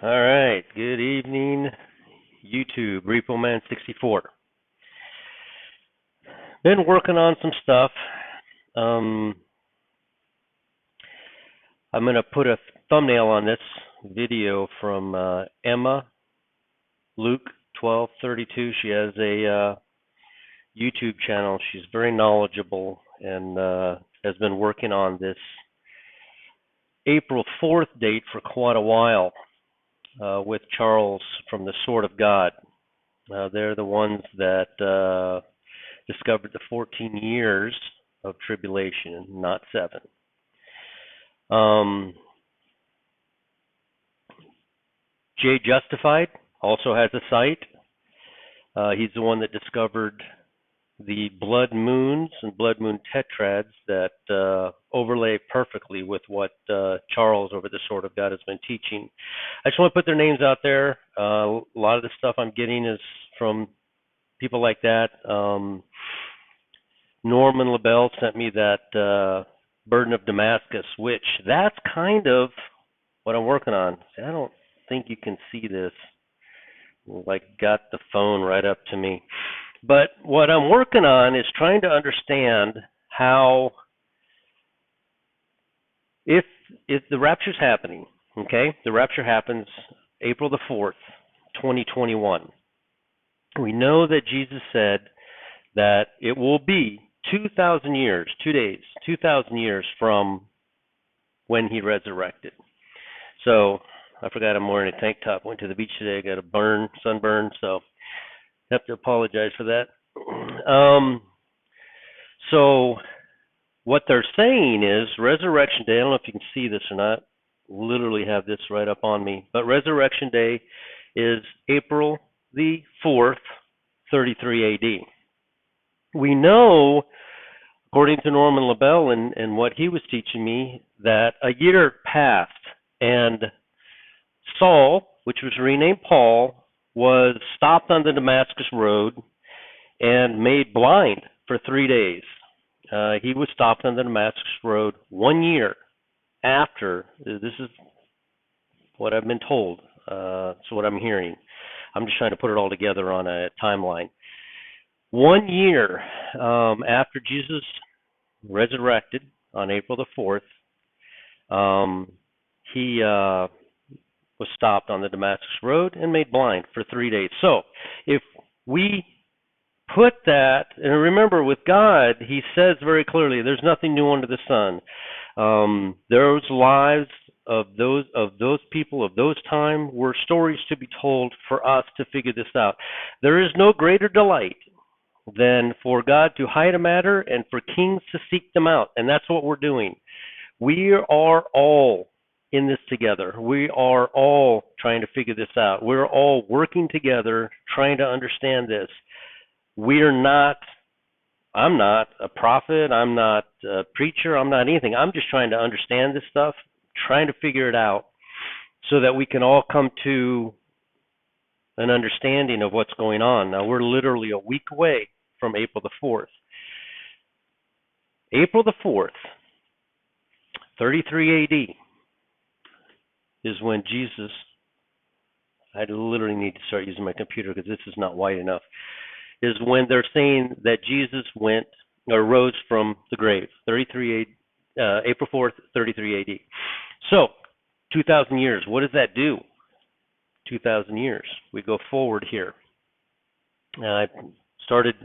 All right. Good evening, YouTube. RepoMan64. Been working on some stuff. Um, I'm going to put a thumbnail on this video from Emma Luke 1232. She has a YouTube channel. She's very knowledgeable and has been working on this April 4th date for quite a while with Charles from the Sword of God. They're the ones that discovered the 14 years of tribulation, not 7. Jay Justified also has a site. He's the one that discovered the blood moons and blood moon tetrads that overlay perfectly with what Charles over the Sword of God has been teaching. I just want to put their names out there. A lot of the stuff I'm getting is from people like that. Norman LaBelle sent me that Burden of Damascus, which that's kind of what I'm working on. I don't think you can see this. Like, got the phone right up to me. But what I'm working on is trying to understand how, if the rapture's happening, okay? The rapture happens April the 4th, 2021. We know that Jesus said that it will be 2,000 years, 2 days, 2,000 years from when he resurrected. So I forgot I'm wearing a tank top. Went to the beach today. Got a sunburn, so I have to apologize for that. So what they're saying is Resurrection Day. I don't know if you can see this or not. Literally have this right up on me. But Resurrection Day is April the 4th, 33 AD. We know, according to Norman LaBelle and what he was teaching me, that a year passed and Saul, which was renamed Paul, was stopped on the Damascus Road and made blind for 3 days. He was stopped on the Damascus Road 1 year after. This is what I've been told. It's what I'm hearing. I'm just trying to put it all together on a timeline. 1 year after Jesus resurrected on April the 4th, he was stopped on the Damascus Road and made blind for 3 days. So if we put that, and remember with God, he says very clearly, there's nothing new under the sun. Those lives of those people of those time were stories to be told for us to figure this out. There is no greater delight than for God to hide a matter and for kings to seek them out. And that's what we're doing. We are all in this together. We are all trying to figure this out. We're all working together, trying to understand this. I'm not a prophet, I'm not a preacher, I'm not anything. I'm just trying to understand this stuff, trying to figure it out so that we can all come to an understanding of what's going on. Now, we're literally a week away from April the 4th. April the 4th, 33 AD, is when Jesus, I literally need to start using my computer because this is not wide enough, is when they're saying that Jesus went or rose from the grave, April 4th, 33 AD. So, 2,000 years, what does that do? 2,000 years. We go forward here. I started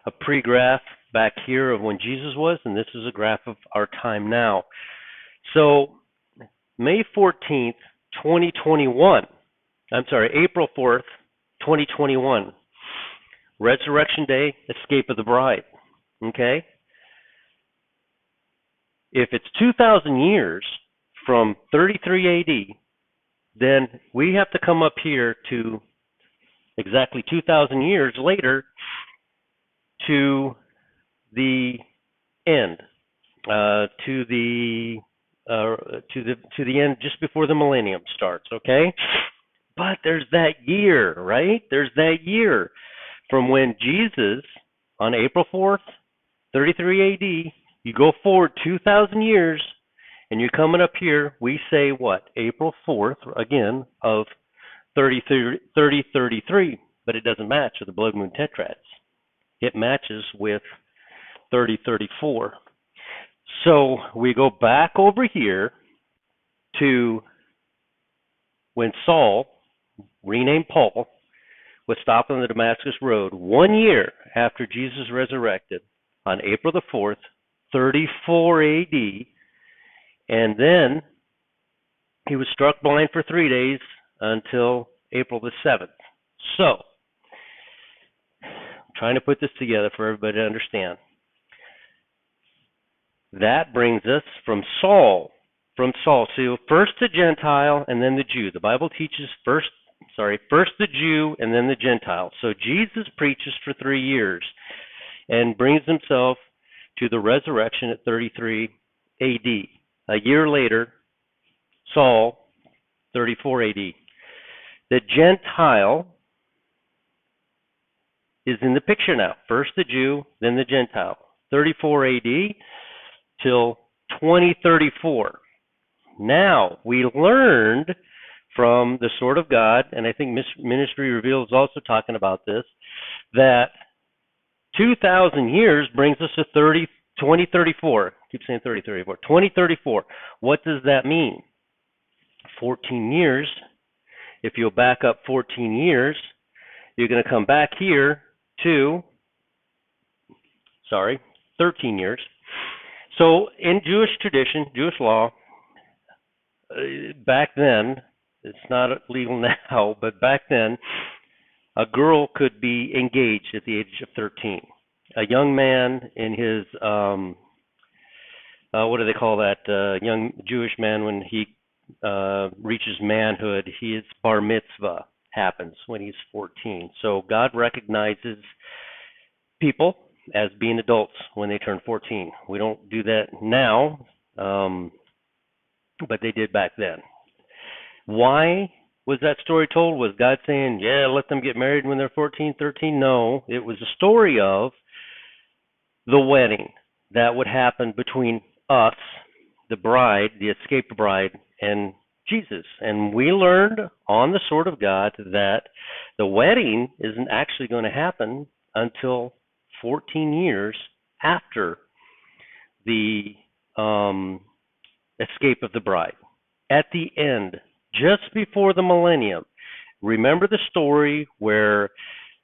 a pre-graph back here of when Jesus was, and this is a graph of our time now. So, May 14th, 2021, April 4th, 2021, Resurrection Day, Escape of the Bride, okay? If it's 2,000 years from 33 AD, then we have to come up here to exactly 2,000 years later to the end, to the end just before the millennium starts, okay? But there's that year, right? There's that year from when Jesus, on April 4th, 33 AD, you go forward 2,000 years, And you're coming up here, we say what? April 4th, again, of 3033, but it doesn't match with the blood moon tetrads. It matches with 3034. So we go back over here to when Saul, renamed Paul, was stopped on the Damascus Road 1 year after Jesus resurrected on April the 4th, 34 AD, and then he was struck blind for 3 days until April the 7th. So, I'm trying to put this together for everybody to understand. That brings us from Saul. So first the Gentile and then the Jew. The Bible teaches first the Jew and then the Gentile. So Jesus preaches for 3 years and brings himself to the resurrection at 33 AD. A year later, Saul, 34 AD. The Gentile is in the picture now. First the Jew, then the Gentile. 34 AD till 2034. Now, we learned from the Sword of God, and I think Ministry Revealed is also talking about this, that 2,000 years brings us to 2034. I keep saying 3034. 2034. What does that mean? 14 years. If you'll back up 14 years, you're going to come back here to, 13 years. So in Jewish tradition, Jewish law, back then, it's not legal now, but back then, a girl could be engaged at the age of 13. A young man in his, what do they call that? Young Jewish man, when he reaches manhood, his bar mitzvah happens when he's 14. So God recognizes people as being adults when they turn 14. We don't do that now, but they did back then. Why was that story told? Was God saying, yeah, let them get married when they're 14, 13? No, it was a story of the wedding that would happen between us, the bride, the escaped bride, and Jesus. And we learned on the Sword of God that the wedding isn't actually going to happen until 14 years after the escape of the bride. At the end, just before the millennium, remember the story where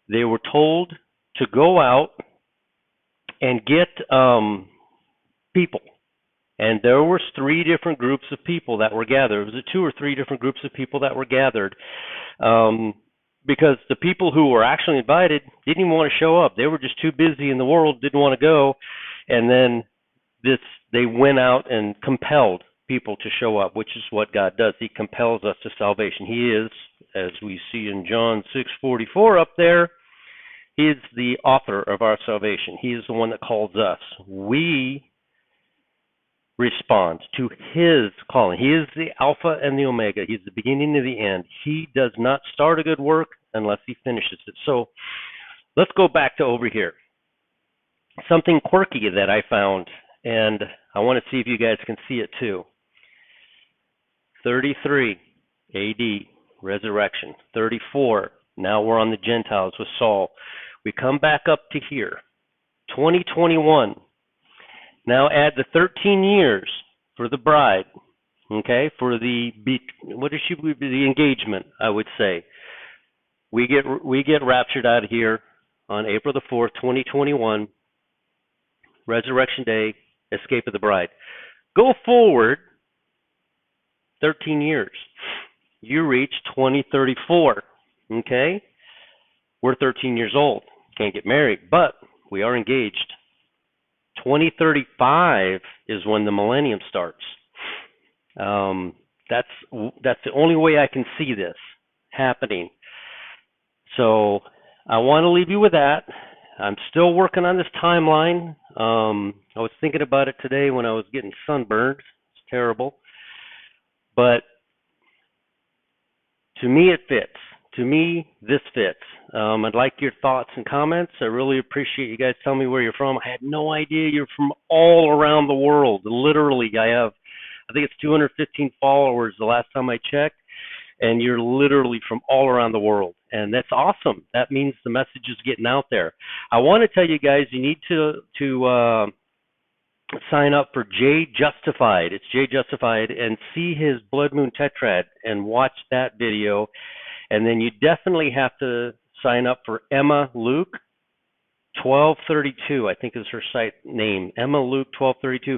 they were told to go out and get people. And there was 3 different groups of people that were gathered. It was 2 or 3 different groups of people that were gathered. Because the people who were actually invited didn't even want to show up. They were just too busy in the world, didn't want to go. And then they went out and compelled people to show up, which is what God does. He compels us to salvation. He is, as we see in John 6:44 up there, He is the author of our salvation. He is the one that calls us. We respond to His calling. He is the Alpha and the Omega. He's the beginning and the end. He does not start a good work unless He finishes it. So let's go back to over here. Something quirky that I found, and I want to see if you guys can see it too. 33 AD, resurrection. 34, now we're on the Gentiles with Saul. We come back up to here. 2021. Now add the 13 years for the bride, okay, for the engagement, I would say. We get raptured out of here on April the 4th, 2021, Resurrection Day, escape of the bride. Go forward 13 years. You reach 2034, okay? We're 13 years old. Can't get married, but we are engaged. 2035 is when the millennium starts. That's the only way I can see this happening. So I want to leave you with that. I'm still working on this timeline. I was thinking about it today when I was getting sunburned. It's terrible. But to me, it fits. To me, this fits. I'd like your thoughts and comments. I really appreciate you guys telling me where you're from. I had no idea you're from all around the world. Literally, I have I think it's 215 followers the last time I checked, and you're literally from all around the world, and that's awesome. That means the message is getting out there. I want to tell you guys, you need to sign up for Jay Justified. It's Jay Justified, and see his Blood Moon Tetrad and watch that video. And then you definitely have to sign up for Emma Luke 1232, I think is her site name. Emma Luke 1232.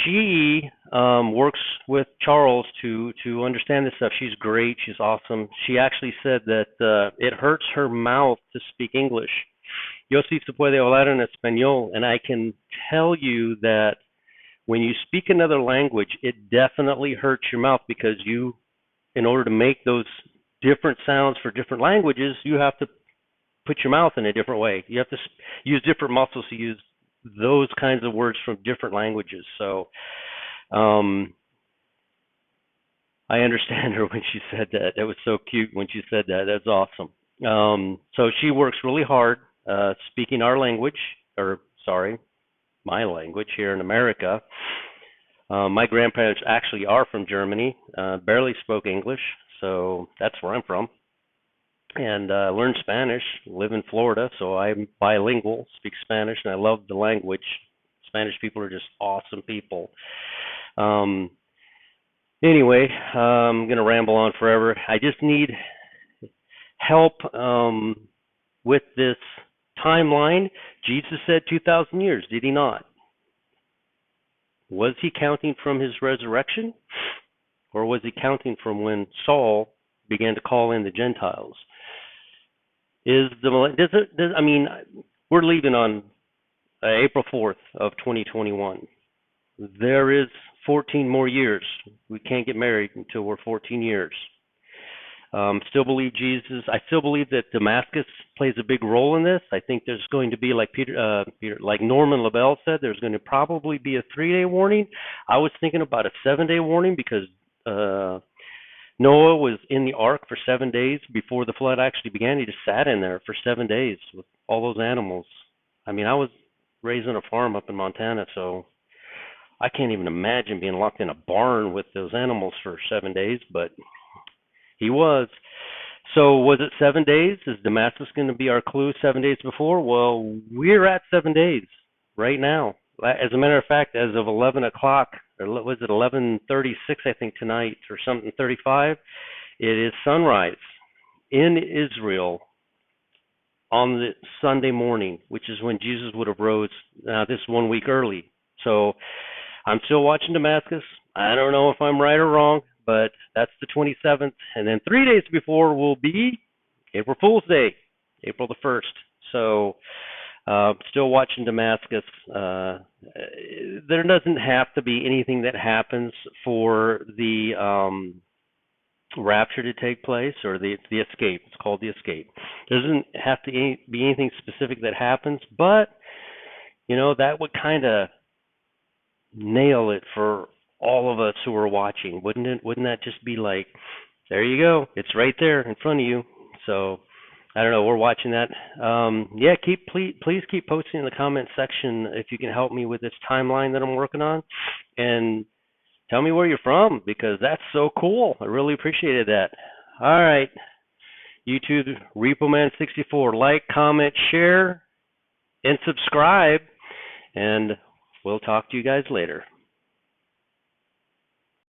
She works with Charles to understand this stuff. She's great. She's awesome. She actually said that it hurts her mouth to speak English. Yo sí se puede hablar en español, and I can tell you that when you speak another language, it definitely hurts your mouth, because you, in order to make those different sounds for different languages, you have to put your mouth in a different way. You have to use different muscles to use those kinds of words from different languages. So I understand her when she said that. That was so cute when she said that. That's awesome. So she works really hard speaking our language, or sorry, my language here in America. My grandparents actually are from Germany, barely spoke English, so that's where I'm from. And learned Spanish, live in Florida, so I'm bilingual, speak Spanish, and I love the language. Spanish people are just awesome people. Anyway, I'm going to ramble on forever. I just need help with this timeline. Jesus said 2,000 years, did he not? Was he counting from his resurrection, or was he counting from when Saul began to call in the Gentiles? I mean, we're leaving on April 4th of 2021. There is 14 more years. We can't get married until we're 14 years. Still believe Jesus. I still believe that Damascus plays a big role in this. I think there's going to be, like like Norman Labelle said, there's going to probably be a 3-day warning. I was thinking about a 7-day warning, because Noah was in the ark for 7 days before the flood actually began. He just sat in there for 7 days with all those animals. I mean, I was raising a farm up in Montana, so I can't even imagine being locked in a barn with those animals for 7 days, but he was. So was it 7 days? Is Damascus going to be our clue 7 days before? Well, we're at 7 days right now. As a matter of fact, as of 11 o'clock, or was it 11:36, I think, tonight, or something, 35, it is sunrise in Israel on the Sunday morning, which is when Jesus would have rose this 1 week early. So I'm still watching Damascus. I don't know if I'm right or wrong, but that's the 27th. And then 3 days before will be April Fool's Day, April the 1st. So still watching Damascus. There doesn't have to be anything that happens for the rapture to take place, or the escape. It's called the escape. There doesn't have to be anything specific that happens, but that would kind of nail it for all of us who are watching, wouldn't it? Wouldn't that just be like, there you go, it's right there in front of you? So I don't know, we're watching that. Yeah, please keep posting in the comment section if you can help me with this timeline that I'm working on, and tell me where you're from, because that's so cool. I really appreciated that. All right, YouTube, RepoMan64, like, comment, share, and subscribe, and we'll talk to you guys later.